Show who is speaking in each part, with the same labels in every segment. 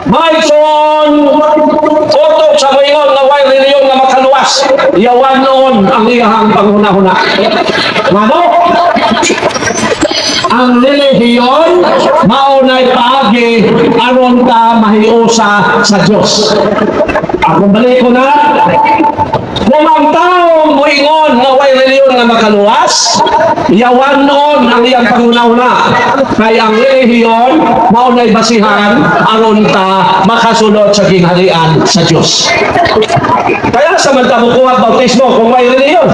Speaker 1: Mayson, utok sa moingon nga way reliyon nga makaluwas. Yawan noon ang iyahang panghuna-huna. Ngano? Ang relihiyon maunay paagi aron ka mahiusa sa Dios. Ako balik ko na. Kung ang taong moingon nga way reliyon nga makaluwas, yawan noon ang iyang panghuna-huna. Kay ang relihiyon maunay basihan aron ta makasunod sa gingharian sa Dios. Kaya sa man ta mukuha bautismo kung way relihiyon.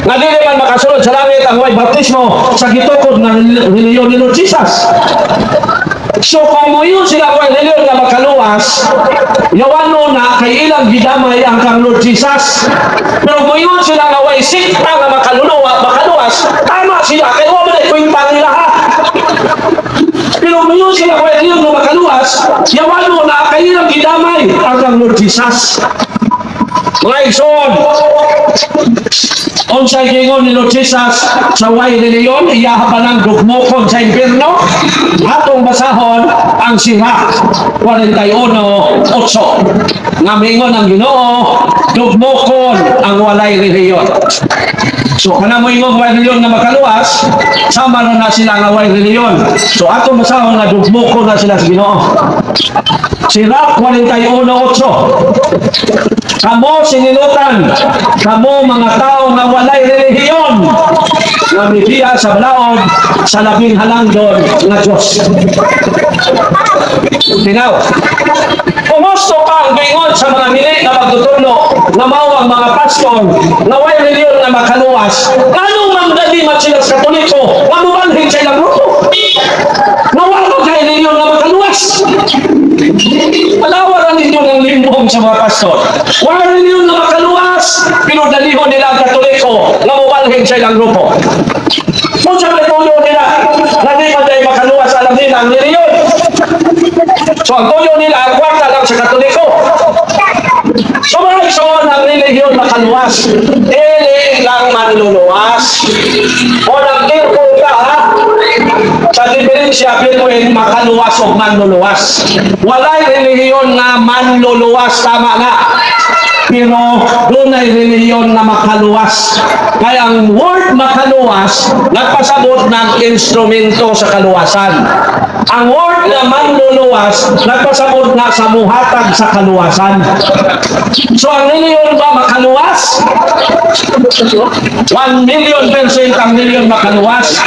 Speaker 1: Nga di naman makasunod sa langit ang way bautismo sa gitukod ng reliyon ni Lord Jesus. So kung mo yun sila way reliyon nga makaluwas, yawan no na kay ilang gidamay ang kang Lord Jesus. Pero kung yun sila nga way sikta nga makaluwas, tama sila, kaya wala na kwintang nila ha. Pero kung yun sila way reliyon nga makaluwas, yawan no na kay ilang gidamay ang kang Lord Jesus. Mga igsoon, unsay gingon ni Lord Jesus sa way reliyon, iyaha pa ng dugmokon sa impyerno. Atong basahon ang Sirach 41:8 nga mingon ang Ginoo, dugmokon ang walay reliyon. So kana mo ingong way reliyon na makaluwas, sama na sila nga way reliyon. So atong basahon nga dugmokon na sila sa Ginoo. Sirach 41:8. Kamo sinilutan, kamo mga tao nga walay relihiyon, nga mibiya sa balaod sa labing halangdon nga Diyos. Tinaw, kumusto ka ang gingon sa mga mili na magtutulo na mao ang mga pastor na way reliyon na makaluwas. Anong mangdalimat sila sa Katoliko? Mamubalhin sa ilang grupo. Nawalo sa reliyon na makaluwas. Palawaran ninyo ng limbong sa mga pastor. Wala ninyo na makaluwas, pinudalihon nila ang Katoliko na mubalhin sa ilang grupo. Kung sa tuyo nila, na di man tayo makaluwas, alam nila ang reliyon. So ang tuyo nila, ang kwarta lang sa Katoliko. So mga isoon ang reliyon makaluwas, dili lang manluluwas. O nagtirko ka, ha? Sa diferensya between makaluwas o manluluwas. Walay relihiyon na manluluwas, tama na. Pero doon ay relihiyon na makaluwas. Kaya ang word makaluwas, nagpasabot ng instrumento sa kaluwasan. Ang word na manluluwas, nagpasabot na sa muhatag sa kaluwasan. So ang relihiyon ba makaluwas? 1,000,000% ang relihiyon makaluwas.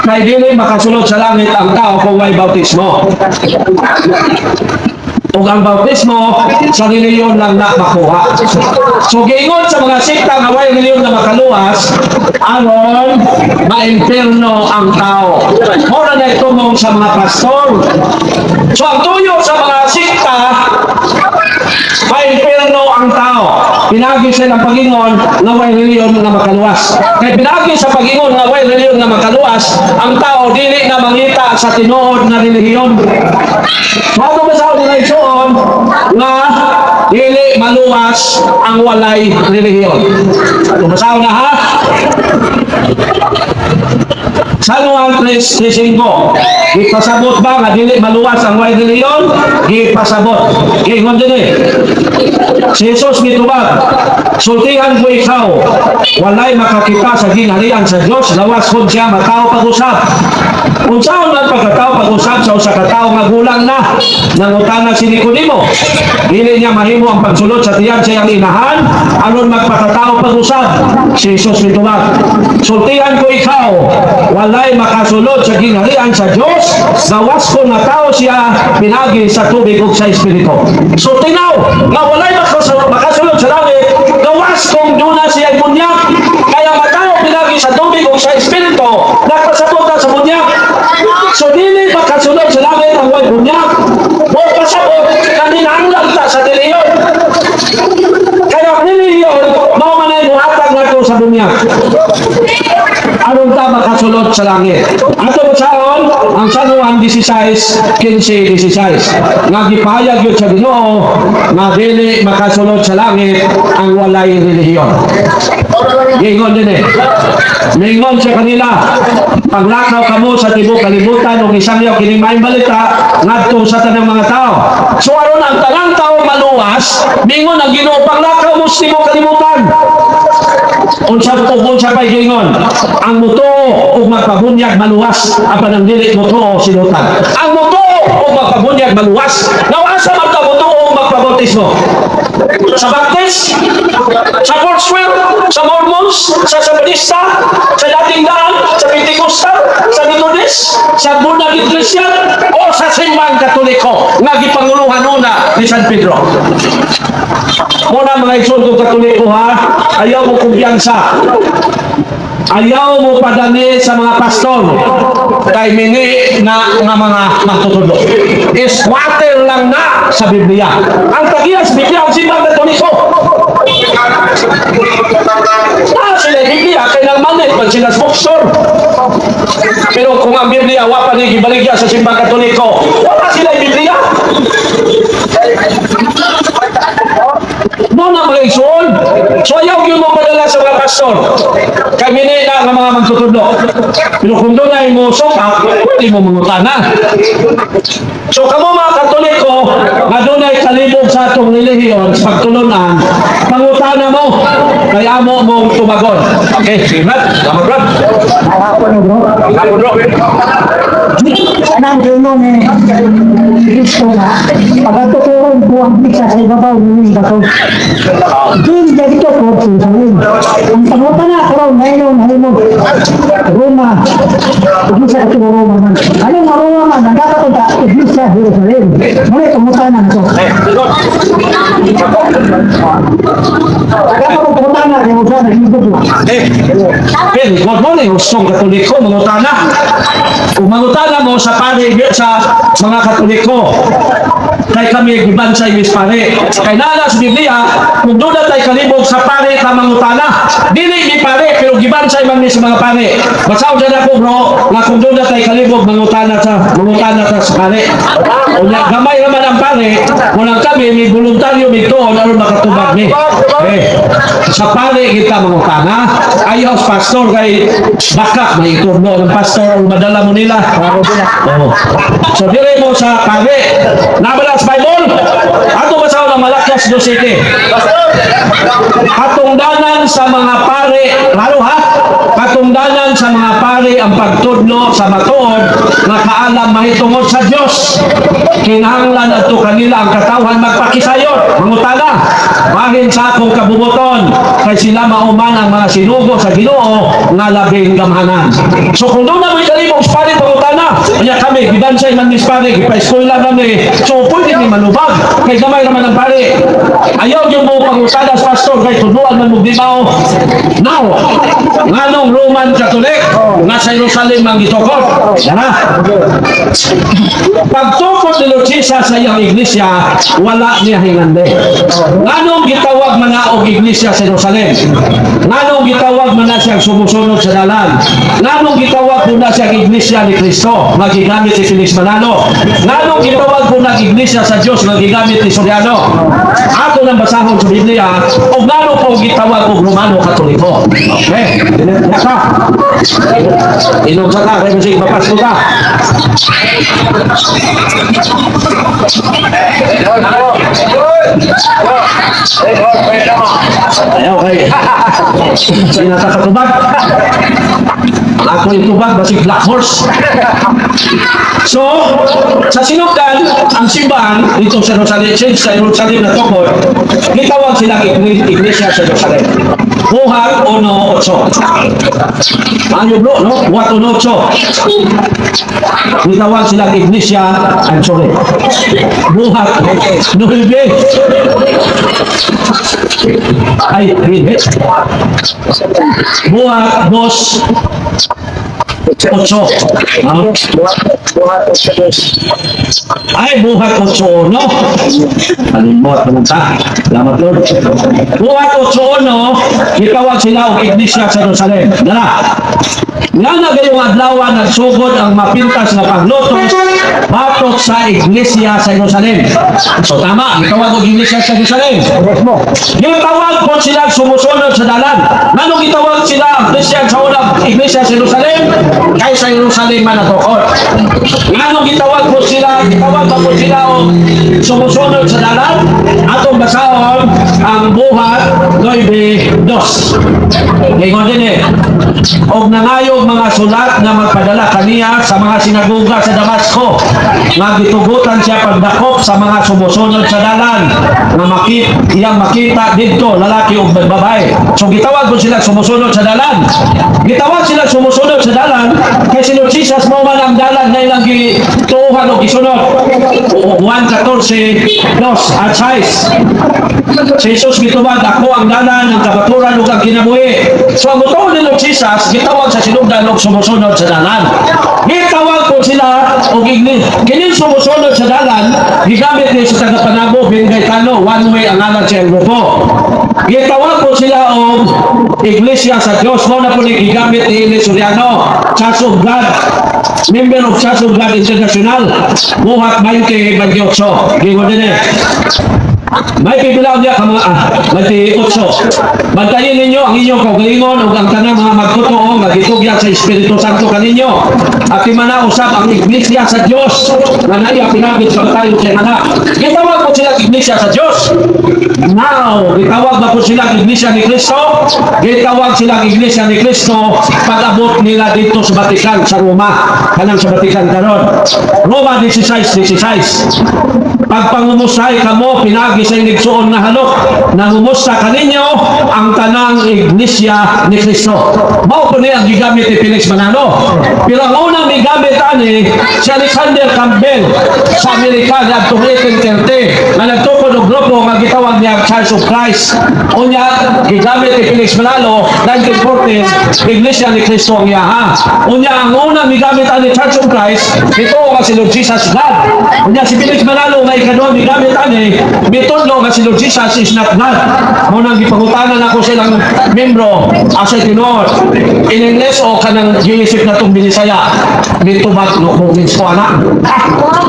Speaker 1: Kaya dili makasulod sa langit ang tao kung may bautismo. O ang bautismo, sa reliyon lang na makuha. So, giingon sa mga sikta nga way reliyon na makaluwas, aron ma-impierno ang tao. Mora na itumong sa mga pastor. So, ang tuyo sa mga sikta, ma-impierno ang tao. Pinagi silang pagingon na way reliyon na makaluwas. Kaya pinagi sa pagingon na way reliyon na makaluwas, ang tao dili na mangita sa tinuod na reliyon. Bago ba sa nila isoon na dili maluwas ang walay relihiyon? Basaw na ha? San Juan 3:5, ipasabot ba nga dili maluwas ang walay relihiyon? Ipasabot. Ingon din eh. Si Jesus mitubag, sultihan ko ikaw, walay makakita sa gingharian sa Diyos, lawas kung siya matao pag-usap. Kung saan man pagkatao pag-usap sa usa ka tawo nga gulang na, nangutana si Nicodemo, dili niya mahimo ang pagsulod sa tiyan sa iyang inahan, aron magpakatao pag-usap. Si Jesus mitubag, sultihan ko ikaw, walay makasulod sa gingharian sa Diyos, lawas kung natao siya pinagi sa tubig ug sa Espiritu. So tinaw, nga walay makasulod sa langit, gawas kung doon na siya bunyak, kaya matao pinagi sa tubig ug sa Espiritu, nagpasabot na sa bunyak. So dili makasulod sa langit ang way bunyak, o pasabot na ninanglan ta sa reliyon. Kaya ang reliyon, mao man ay muhatag nato sa bunyak. Anong ta makasulod sa langit? Ato saon ang San Juan 16:15-16 nga gipahayag yun sa Ginoo nga dili makasulod sa langit ang walay relihiyon. Gingon din eh. Mingon sa kanila, paglakaw kamo sa tibok kalibutan o isang yaw kinimaing balita ngadto sa tanang mga tao. So aron ang tanang tao maluwas, mingon ang Ginoo paglakaw mo sa tibok kalibutan. Unsa pa'y gingon, ang mutuo o magpabunyag maluwas apan ang dili mutuo sinutan. Ang mutuo o magpabunyag maluwas, nawasa man ka mutuo o magpabautismo. Sa Baptist, sa Foursquare, sa Mormons, sa Sabanista, sa Dating Daan, sa Pentecostal, sa Methodist, sa Bunagit Christian, o sa Simbang Katoliko nga gipanguluhan una ni San Pedro. Muna mga isulong Katoliko ha, ayaw mo kumpiyansa. Ayaw mo padani sa mga pastor kay mini na nga mga magtutudlo. Squatter lang na sa Biblia. Ang tagiya sa Biblia ang Simbang Katoliko. Sila Biblia kay nang manit pag sila sponsor. Pero kung ang Biblia wa pa ni gibaligya sa Simbang Katoliko, wala sila Biblia. Muna mga isun. So ayaw yun mo padala sa mga pastor. Kami na mga magtutudlo. Pero kung doon ay mo sopa, pwede mo mangutana. So kamo mga Katoliko, nga doon ay kalibog sa atong relihiyon, sa pagtulunan, pangutana mo, kaya mo mong tumagon. Okay, sige Brad. Salamat Brad. Salamat bro.
Speaker 2: Anang gano'n Kristo na pagkatuturon po ang pizza sa ibabaw ng bato. Hindi dito po sa rin. Ang panguta na ako ngayon Roma. Iglesia kasi Roma man. Ano nga Roma man? Nagkakapunta Iglesia Jerusalem. Muli panguta na ito. Nagkakapunta na Jerusalem.
Speaker 1: Ben, good morning. Usong Katoliko, mangutana. Kung mangutana mo sa pare sa mga Katoliko, kay kami giban sa imis pare. Kay nana sa Biblia, kung doon tayo kalibog sa pare ka mangutana, dili ni pare, pero giban sa imang ni sa mga pare. Basaw dyan ako bro, nga kung doon tayo kalibog mangutana sa pare. O niya, gamay naman ang pare, munang kami, may voluntaryo, may toon, ano makatubag ni. Sa pare kita mangutana, ayaw sa pastor kay baka may iturno ng pastor o madala mo nila. So dire mo sa pare, nabala sa Bible, ato basaw ng Malakias 2:7. Patungdanan sa mga pare, lalo ha, patungdanan sa mga pare ang pagtudlo sa matuod nga kaalam mahitungod sa Dios. Kinahanglan adto kanila ang katawhan magpakisayod, mangutana. Bahin sa akong kabubuton, kay sila mauman ang mga sinugo sa Ginoo nga labing gamhanan. So kung doon na mo ikalibog sa pare pangutana, kaya kami, gibansay man ni pare, gipa-school lang kami, so pwede ni manubag, kay gamay naman ang pare. Ayaw yung mo pangutana sa pastor, kay tuduan man mo dibaw. Now, nganong Roman Catholic, nga sa Jerusalem ang gitukod. Yana. Pagtukod ni Lord Jesus sa iyang iglesia, wala niya hingande. Nganong gitawag man na og iglesia sa Jerusalem? Nganong gitawag man na siyang sumusunod sa dalan? Nganong gitawag po na siyang iglesia ni Kristo, magigamit ni Felix Manalo? Nganong gitawag po na iglesia sa Diyos, magigamit ni Soriano? Ato nang basahon sa Biblia, o ngano po gitawag og Romano Katoliko? Okay, yaka. Inom sa ka, kaya kasi ipapasko ka. Ayaw kay sinasakatubag. Ako yung tubag, basig black horse. So, sa sinugdan, ang simbahan dito sa Jerusalem na tukod, gitawag silang iglesia sa Jerusalem. Buhat 1:8. Ano bro, no? Buhat 1:8. Gitawag silang iglesia, I'm sorry. Buhat 9. Ay, buhat 2:8. Ay, buhat 8, no? Kalimot, pumunta. Salamat, Lord. Buhat 8, no? Itawag sila o iglesia sa Jerusalem. Dala. Nga na gayong adlaw nagsugod ang mapintas nga paglutos batok sa iglesia sa Jerusalem. So tama, gitawag og iglesia sa Jerusalem.
Speaker 2: Yes mo.
Speaker 1: Gitawag po sila sumusunod sa dalan. Nganong gitawag sila ang Christian sa unang iglesia sa Jerusalem? Kay sa Jerusalem man natukod. Nganong gitawag po sila? Gitawag pa po sila o sumusunod sa dalan? Atong basahon ang buhat 9:2. Ngayon din og nangayog mga sulat na magpadala kaniya sa mga sinagoga sa Damasco nga gitugutan siya pagdakop sa mga sumusunod sa dalan nga iyang makita didto lalaki ug babae. So gitawag ko sila sumusunod sa dalan. Gitawag sila sumusunod sa dalan kay si Lord Jesus mao man ang dalan na ilang gituuhan og gisunod. 1:14:2 si Jesus gitubag, ako ang dalan ng kabaturan ug ang kinabuhi. So ang buto ni Lord Jesus gitawag sa sinugdan og sumusunod sa dalan. Gitawag po sila og kini sumusunod sa dalan gigamit ni sa tagapanabo Ben Gaetano, one way ang alam siya grupo. Gitawag po sila og iglesia sa Dios, mo na po ni gigamit ni Eli Soriano, Church of God, member of Church of God International, buhat 20:28. Gingon din may pipilaw niya ka mga 28. Bantayin ninyo ang inyong kaugalingon o ang tanang mga magtotoo nga gitugyan sa Espiritu Santo kaninyo. At imana usab ang iglesia sa Dios na naiya pinagit sa tayo sa mana. Gitawag po sila iglesia sa Dios. Now, gitawag ba po sila iglesia ni Kristo? Gitawag sila iglesia ni Kristo pag-abot nila dito sa Vatican, sa Roma. Kanang sa Vatican karon. Roma 16:16. Pagpangumusay kamo pinagi sa inigsuon nga halok na humusta kaninyo ang tanang iglesia ni Kristo. Mao po niya ang gigamit ni Felix Manalo. Pero ang unang gigamit ani si Alexander Campbell sa Amerika na 1830 na nagtukod og grupo nga gitawag niya Church of Christ. Unya gigamit ni Felix Manalo 1914 iglesia ni Kristo ang yaha. Unya ang unang gigamit ani Church of Christ ito nga si Lord Jesus God. Unya si Felix Manalo nga ikaduhang gigamit ani mitudlo nga si Lord Jesus is not God. Mo nang gipangutanan ako sa ilang membro asa tinod in English o kanang giisip na tong Binisaya mitubag no movements ko ana.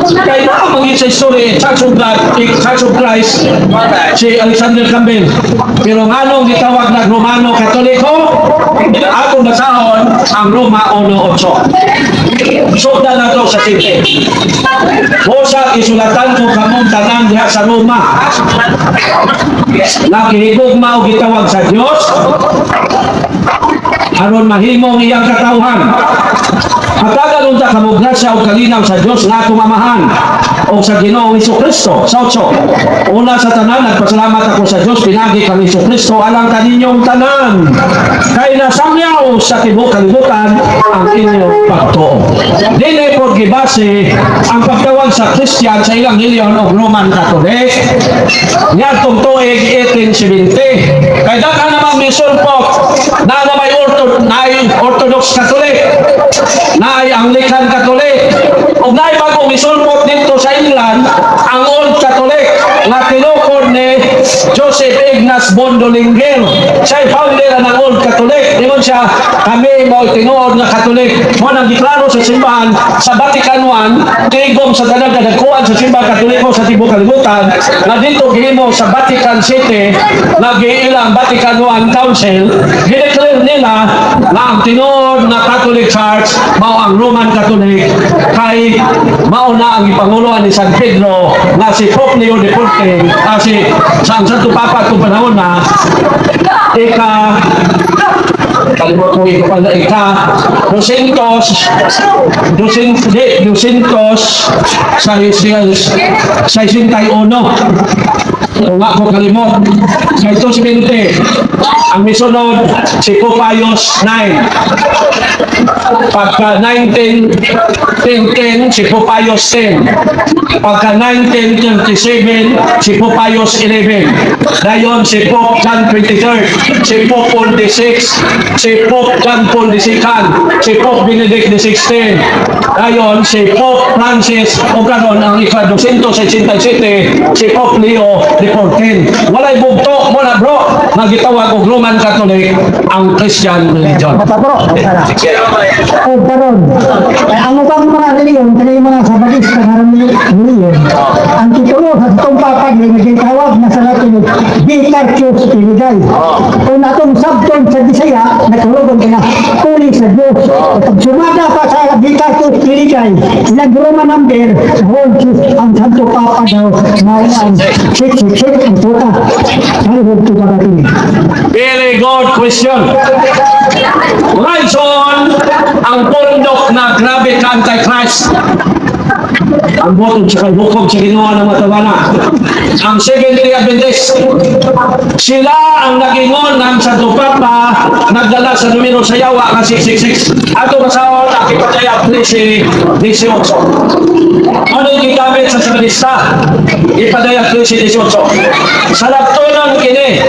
Speaker 1: Kaya na ang isa story Church of God, Church of Christ si Alexander Campbell. Pero nganong gitawag na Romano Katoliko? Atong basahon ang Roma 1:8. Sugda na to sa tinte. Bosa isulatan ko kamong tanan diha sa Roma. Nakihigugma o gitawag sa Dios aron mahimong iyang katawhan. Hatagan unta kamo grasya o kalinaw sa Dios nga atong amahan o sa Ginoong Hesukristo. Sa 8. Una sa tanan, nagpasalamat ako sa Dios pinagi kang Hesukristo alang kaninyong tanan. Kay nasamyaw sa tibuok kalibutan ang inyong pagtuo. Dili po gibase ang pagtawag sa Christian sa ilang reliyon o Roman Catholic. Ngadtong tuig 1870. Kay daghan namang misulpot na may Orthodox Catholic, na Anglican Catholic, o na bagong misulpot dito sa England ang Old Catholic na tinukod ni Joseph Ignace Bondolinger. Siya founder ng Old Catholic. Diyon siya, kami mo tinuod na Catholic. Mo nang giklaro sa simbahan sa Vatican I, tigom sa tanang kadagkuan sa simbahan Katoliko sa tibuok kalibutan, na dito gihimo sa Vatican City, nag-iilang Vatican I Council, gineclare nila na ang tinuod na Catholic Church mao ang Roman Catholic, kay mao na ang ipanguluan ni San Pedro nga si Pope Leo XIV, si San Santo Papa kung panahon na kalimut ko ito pala sa 61. Nga ko kalimot. Sa ito si Binte, ang misunod si Popayos 9. Pagka 1910 si Popayos 10. Pagka 1937, si Pope Pius XI. Dayon si Pope John 23rd, si Pope Paul VI, si Pope John Paul II, si Pope Benedict XVI. Dayon si Pope Francis o karon ang ika-267, si Pope Leo XIV. Walay bugto mo na bro, magitawag og Roman Catholic ang Christian religion.
Speaker 2: Basta bro, o karon. Ang ubang mga reliyon, kaya yung mga Sabatista na reliyon, ang titulo sa itong papag na nagkitawag na sa Latin, Vicartius Spiridae. Kung atong sabton sa Bisaya, natulugan ka na, tuli sa Diyos. Pag sumada pa sa Vicartius Spiridae, nag-Roman number, ang Santo Papa daw, ang 666, ang tuta. Halihog tuta natin.
Speaker 1: Very good question. Raison, ang pundok na grabe ka Antichrist. Ang botong sa bukog sa ginawa ng matabana. Ang Seventh-day Adventist, sila ang nagingon ng Santo Papa, nagdala sa numero sa yawa na 666. Ato masahon, nakipataya 13-18. Ano yung gigamit sa Sabatista? Ipadaya 13-18. Sa laptonan kini,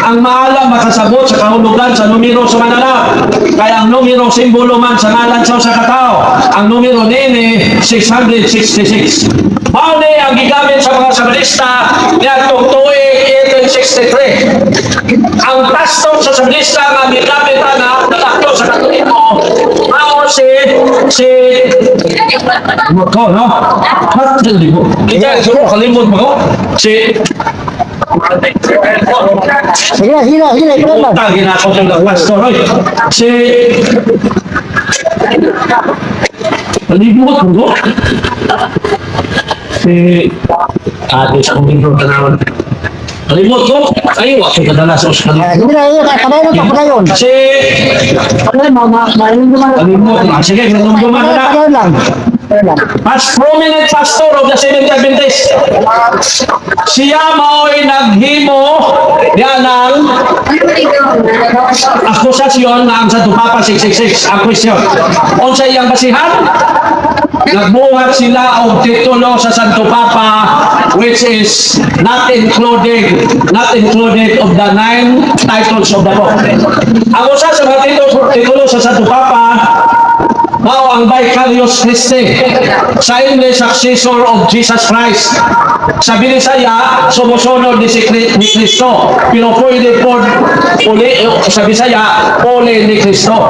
Speaker 1: ang maalam makasabot sa kahulugan sa numero sa Manala. Kaya ang numero simbolo man sa ngalan sa katao. Ang numero nini 666. Mauni ang gigamit sa mga Sabatista niya tuig 1863. Ang pastor sa Sabatista nga gigamit na natakto sa Katoliko mao si ko no? Hat libo. Kita siguro kalimot mo si
Speaker 2: Sige, ikaw ba?
Speaker 1: Tagi na ako ng pastor. Si Libo ko. Si ate sa kumbinto tanawan. Libo ko. Ay, wakil kadala sa ospital.
Speaker 2: Sige na, kamay na pa yun.
Speaker 1: Si sige, nanumduman na.
Speaker 2: Kamay lang.
Speaker 1: As prominent pastor of the Seventh-day Adventist, siya mao'y naghimo yan ng akusasyon na ang Santo Papa 666. Ang question, unsa iyang basihan? Nagbuhat sila og titulo sa Santo Papa which is not included of the 9 titles of the book. Ang usa sa mga titulo sa Santo Papa mao ang Vicarious Christi, sa English successor of Jesus Christ. Sa Bisaya, sumusunod ni Kristo. Pero pwede po sa Bisaya, uli ni Kristo.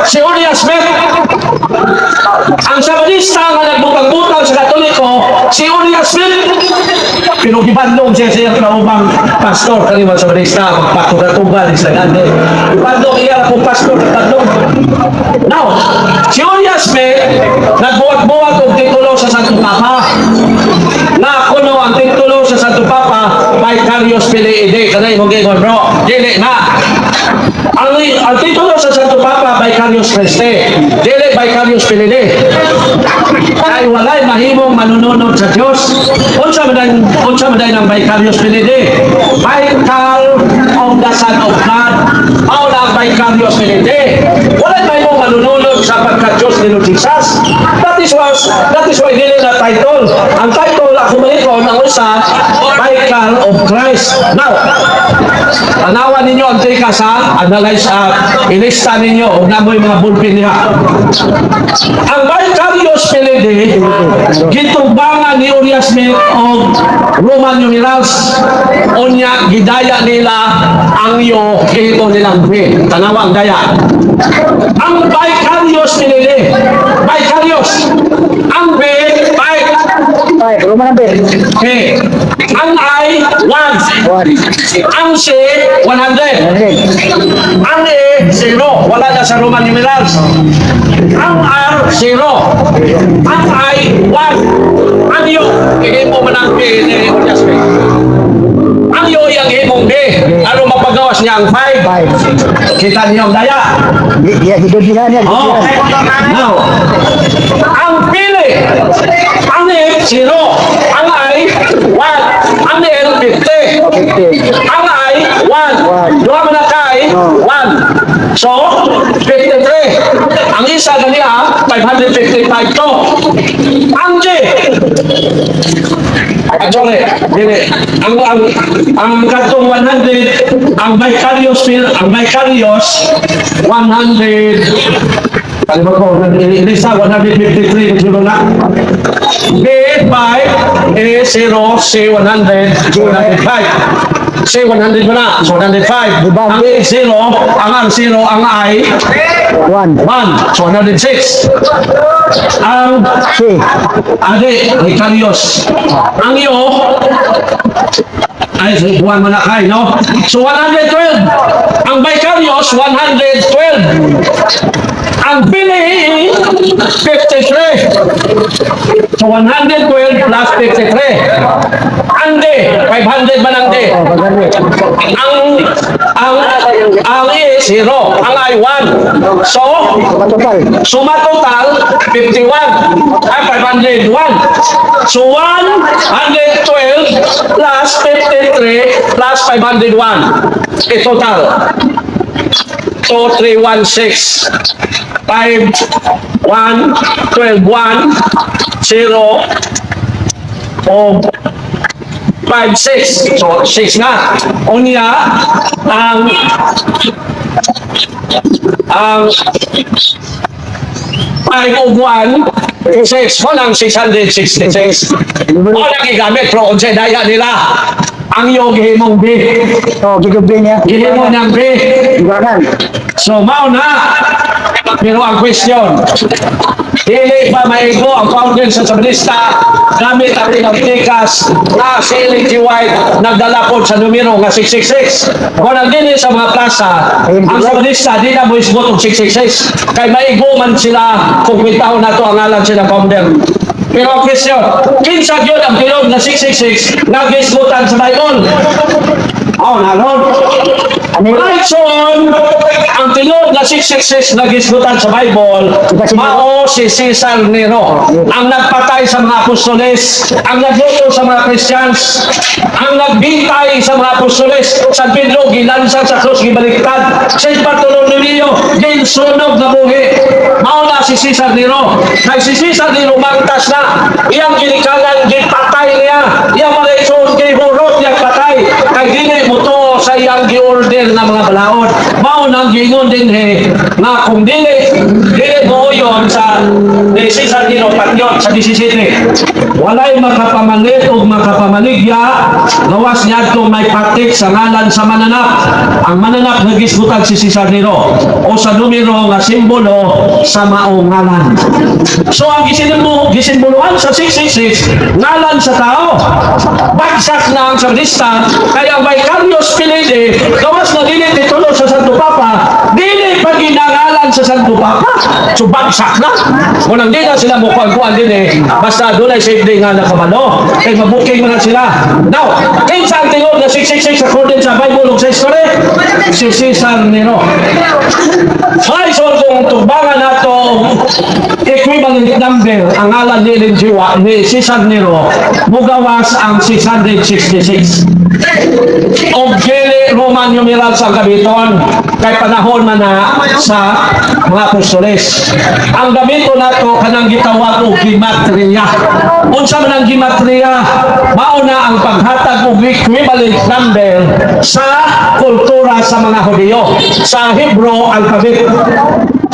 Speaker 1: Si Uriah Smith, ang Sabatista nga nagbutang-butang sa Katoliko, si Uriah Smith, pero gibandong siya kaubang pastor, kanina sa Sabatista, magpatugatubal, gibandong iya kung pastor, gibandong. Now, si Uriah Smith, nagbuwag-buwag ang titulo sa Santo Papa. Na kuno ang titulo sa Santo Papa, Vicarious Filii, kanay mo gingon bro, dili na. Ang titulo sa Santo Papa, Vicarious Christi, dili Vicarious Filii. Ay walay mahimong manununod sa Dios. Unsa man ng Vicarious Filii? Vicar of the Son of God. Mao na ang Vicarious Filii. Walay mahimong manununod sa pagka-Diyos ni Lord Jesus. That is why dili na title. Ang title ako malikon ang usa, Vicar of Christ. Now, tanawan ninyo ang tika sa analyze ilista ninyo o namoy mga bulpin niya. Ang Vicarious Filii, gitubangan ni Uriah Smith o Roman numerals. Unya, gidaya nila ang iyo, ito nilang B. Tanawang daya. Ang Vicarious Filii, Vicarious, ang B,
Speaker 2: Roman number.
Speaker 1: Okay. Ang I, 1. Ang C, 100. Ang E, 0. Wala na sa Roman numerals. Ang R, 0. Ang I, 1. Ang U, hihimo man ang B. Ang U, yung himong B. Ano mapagawas niya ang 5? Kita niyo ang daya.
Speaker 2: Hidod niya niya.
Speaker 1: Okay. Now, ang pili, ang E, 0. Ang I, 1. Ang L, 50. Ang I, 1. Dua man na kay, 1. So, 53. Ang isa ganiya, 555 to. Ang J, Actually, dili. Ang katong 100, ang vicarious 100, ano ba ko, ilisa 153 kilo na. B5 A0 C100 105. C100 mo na, so 105. Ang A0, ang R0, ang I 1, so 106. Ang vicarious. Ang iyo, ay, buwan mo na kayo, no? So, 112. Ang vicarious, 112. Ang bili, 53. So, 112 plus 53. Ang D, 500 ba ng D? Ang E, 0. Ang I, 1. So, suma total, 51. Ay, 501. So, 112 plus 53 plus 501. Total. So, 316. 5, 1, 12, 1, 0, o 5, 6. So, 6 nga. Unya, ang 5 of 1, 6. Mo lang 666. O nakigamit, pero kung sa daya nila, ang iyo gihimong B. Gihimong niyang B. So, mauna. Pero ang question, dili pa maigo ang fountain sa sablista gamit ang pinagtikas na si L.G. White nagdala po sa numero nga 666. Kung nagdili sa mga plaza, ang sablista di na mo isbot ang 666. Kay maigo man sila kung bitaw na to ang ngalan sila founder. Pero ang question, kinsa yun ang tilog na 666 nag-isbutan sa Bible? Na Lord. Right, so, ang tilog na 666 nag-isbutan sa Bible, mao si Cesar Nero, ang nagpatay sa mga apostoles, ang nagluto sa mga Christians, ang nagbintay sa mga apostoles, San Pedro, gilansang sa krus, gibaliktad, Saint Bartolomeo, ginsunog na buhi, mao na si Cesar Nero. Kay si Cesar Nero, mangtas na, iyang ginikalan, gipatay niya, iyang mga ison, gihurot niyang patay, kay dili mo to sa iyang gi-order na mga balaod. Mao nang gingon din nga kung dili mo yun sa Cesar Nero patyon sa 17. Walay makapamalit o makapamaligya gawas niya itong may patik sa ngalan sa mananap. Ang mananap nagisbutan si Cesar Nero o sa numero nga simbolo sa maong ngalan. So ang gisimbolohan sa 666 ngalan sa tao. Bagsak na ang sablista kaya ang vicarious Pilide gawas na dili titulo sa Santo Papa, dili pa ginangalan sa Santo Papa. So bagsak na. Kung hindi na sila mukuan din basta doon ay safe day nga nakabalo. Kaya mabuking mga sila. Now, kinsa ang tingog na 666 according sa Bible sa history? Si Cesar Nero. Ay, so kung tubangan na to equivalent number ang ngalan ni Cesar Nero, mugawas ang 666. O gili Roman numeral sa gabiton kay panahon man na sa mga apostoles. Ang gamito nato kanang gitawag og gimatria. Unsa man ang gimatria? Mao na ang paghatag og equivalent number sa kultura sa mga Hudyo sa Hebrew alphabet.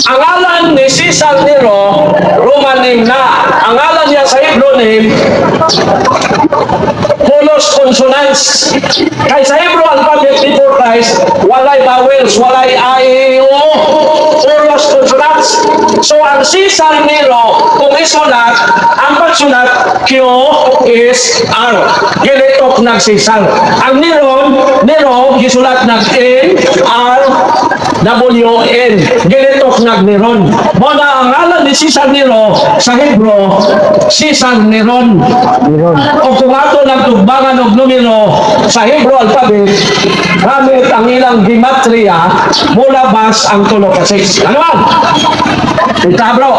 Speaker 1: Ang ngalan ni Cesar Nero, Roman name na. Ang ngalan niya sa Hebrew name, Polos consonants. Kay sa Hebrew alphabet before Christ, walay vowels, walay I, O, Polos consonants. So ang Cesar Nero, kung isulat, ang pagsulat, Q is R. Gilitok ng Cesar. Ang Nero, gisulat ng N, R, W, N. Gilitok ng Neron. Muna ang ngalan ni Cesar Nero sa Hebrew, Cesar Neron. O kung ato ng tugbangan og numero sa Hebrew alphabet, gamit ang ilang gematria, mulabas ang tulo ka 6. Ano man? Ika bro,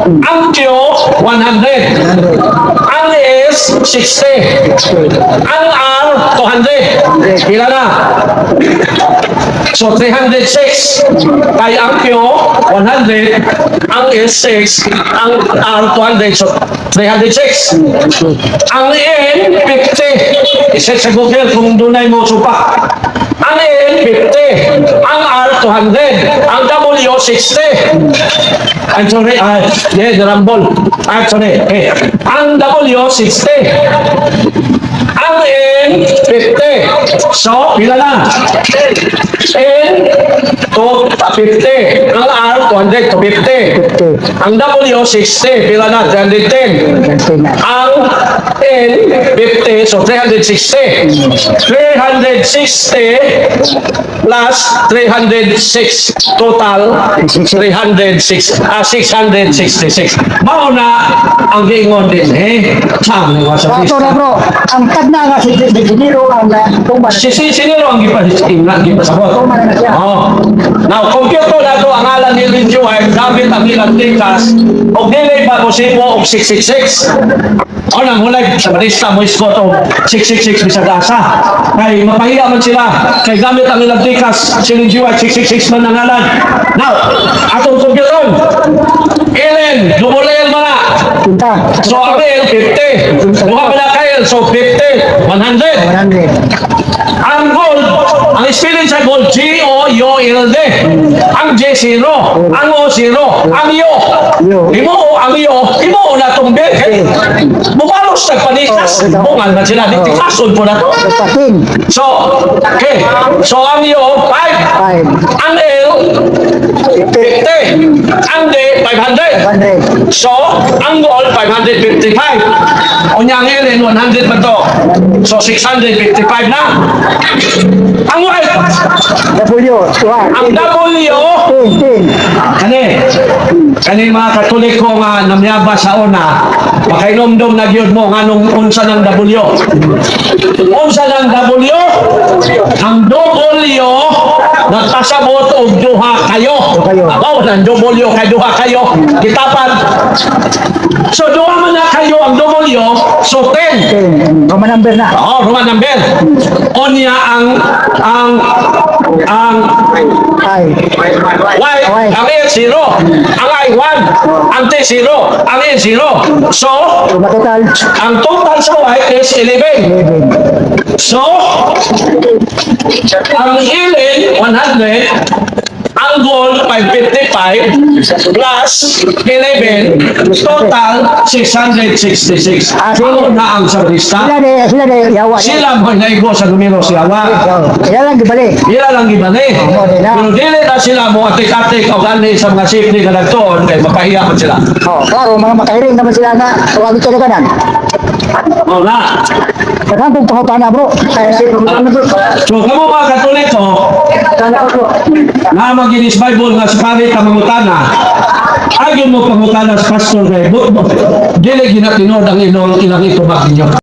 Speaker 1: ang Q, 100. Ang S, 60. Ang R, 200. Pila na? So, 306. Kaya ang Q, 100. Ang S, 6. Ang R, 200. So, 306. Ang N, 50. Iset sa Google kung dunay mo supa. Ang N, 50. Ang R, 200. Ang W, 60. I'm sorry, yeah, the rumble. I'm sorry. Okay. Ang W, 60. Ang N, 50. So, pila na? N to 50. Ang R, 200 to 50. Ang W, 60. Pila na? 310. Ang N, 50. So, 360. 360 plus 306. Total, 666. Mao na ang giingon din, Saan na sa
Speaker 2: Ito na bro, ang tagna nga si Dinero ang tuman.
Speaker 1: Siniro ang gipasabot. Oh. Now, computer na ito, ang alam ni Linjo ay gamit ang ilang tikas o delay pa positibo og 666. O nang hulay, sa barista mo iskot o 666 bisag asa. Kay mapahiya man sila, kay gamit ang ilang tikas, si Linjo ay 666 man ang alam. Now, atong computer, Ellen, double L man na.
Speaker 2: Punta.
Speaker 1: So, ang L, 50. Buka pa na kayo, so 50, 100.
Speaker 2: 100.
Speaker 1: Ang gold, ang spelling sa gold, G-O-U-L-D. Ang J, 0. Ang O, 0. Ang Yo. Imo O, ang Yo. Imo O na itong bed. Bumalos nagpanikas. Bungal na sila. Di tikason po na to.
Speaker 2: Patin.
Speaker 1: So, okay. So, ang Yo, 5.
Speaker 2: 5.
Speaker 1: Ang L, 50. Ang D, 500.
Speaker 2: 100.
Speaker 1: So, ang gold, 555. O niyang Ellen, 100 ba to? So, 655 na. Ang white,
Speaker 2: W.
Speaker 1: ang W,
Speaker 2: 10.
Speaker 1: kani mga Katoliko nga namyaba sa una, makainomdom na gyud mo nga nung unsa ng W. Unsa ng W? Ang W nagpasabot og duha kayo. Abaw ng W kay duha kayo. Kitapan. So duha man na kayo ang W, so 10.
Speaker 2: 10. Roman number na.
Speaker 1: Oh, Roman number. Onya ang
Speaker 2: 5.
Speaker 1: Y, ang A 0, ang I 1, ang T 0, ang N 0. So,
Speaker 2: Matotal.
Speaker 1: ang total sa Y is 11.
Speaker 2: 11.
Speaker 1: So, ang Ellen 100, ang gold 555 plus 11, total 666. Ano na ang sabrista?
Speaker 2: Sila de yawa.
Speaker 1: Sila mo naigo sa numero si Awa.
Speaker 2: Sila lang gibali.
Speaker 1: Ila lang gibali. Pero dili na sila mo atik-atik o gani sa mga safety nga nagtuon kay mapahiya man sila.
Speaker 2: Oh, klaro mga makahiring naman sila na wag ito kanan.
Speaker 1: O na.
Speaker 2: Kadang kung pangutan na bro.
Speaker 1: So kamo mga Katoliko, na maginis Bible nga sa parit ang mangutana. Agyon mo pangutana sa pastor kay dili ginatinod ang ilang itubag ninyo.